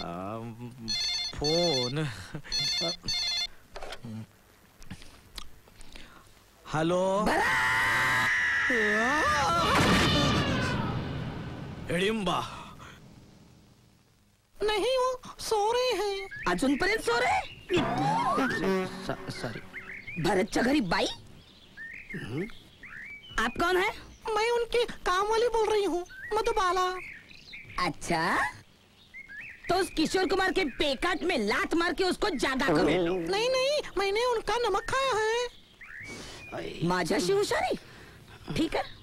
Phone. Hello. Hidimba. नहीं वो so रहे हैं. अजूनपर्यंत सो रे. सॉरी. भरतच्या घरी बाई. आप कौन है? मैं उनकी काम वाली बोल रही हूँ, मधुबाला. अच्छा, तो उस किशोर कुमार के पेकाट में लात मार के उसको जागा करो. नहीं नहीं, मैंने उनका नमक खाया है. माझ्याशी हुशारी. ठीक आहे.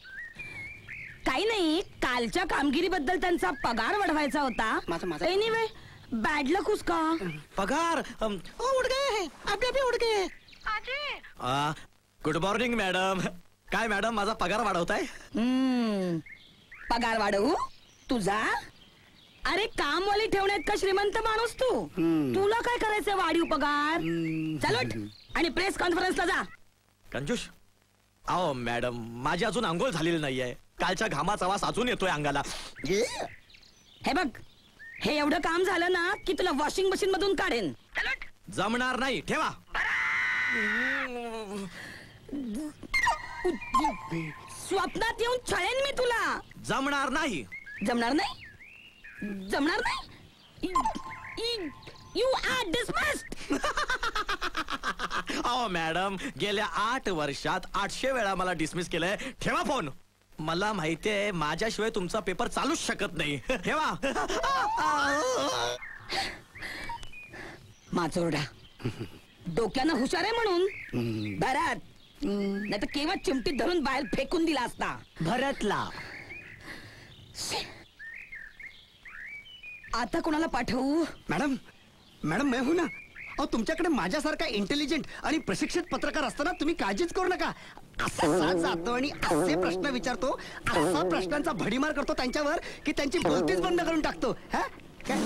काही नाही, कालच्या कामगिरीबद्दल त्यांचा पगार वाढवायचा होता. एनिवे, बॅड लक उसका. पगार उड़ गए हैं, अभी अभी उड़ गए. Good morning madam. काय मॅडम, माझा पगार वाढवताय? पगार वाढवू तुझा? अरे कामवाली ठेवण्यात का श्रीमंत माणूस तू? तुला काय करायचंय वाढीव पगार? चल आणि प्रेस कॉन्फरन्सला जा. कंजूस. अहो मॅडम, माझी अजून आंघोळ झालेली नाहीये. कालच्या घामाचा वास अजून येतोय अंगाला. हे बघ, हे एवढं काम झालं ना की तुला वॉशिंग मशीन मधून काढेन. जमणार नाही, ठेवा. स्वप्नात येऊन छळेन मी तुला. जमणार नाही. जमणार नाही. जमणार नाही. You are dismissed. अहो मॅडम, गेल्या 8 वर्षात 800 वेळा मला डिसमिस केलंय. ठेवा फोन. मला माहितीये माझ्याशिवाय तुमचा पेपर चालूच शकत नाही. ठेवा. माचोरडा, डोक्यानं हुशार आहे म्हणून भरत, नाही तर केव्हा चिमटीत धरून बाहेर फेकून दिला असता. भरतला. आता कोणाला पाठवू? मॅडम, मॅडम मैं हूं ना. अहो, तुमच्याकडे माझ्यासारखा इंटेलिजंट आणि प्रशिक्षित पत्रकार असताना तुम्ही काळजीच करू नका. असा जातो आणि असे प्रश्न विचारतो, असा प्रश्नांचा भडीमार करतो त्यांच्यावर की त्यांची बोलतीच बंद करून टाकतो. हा काय?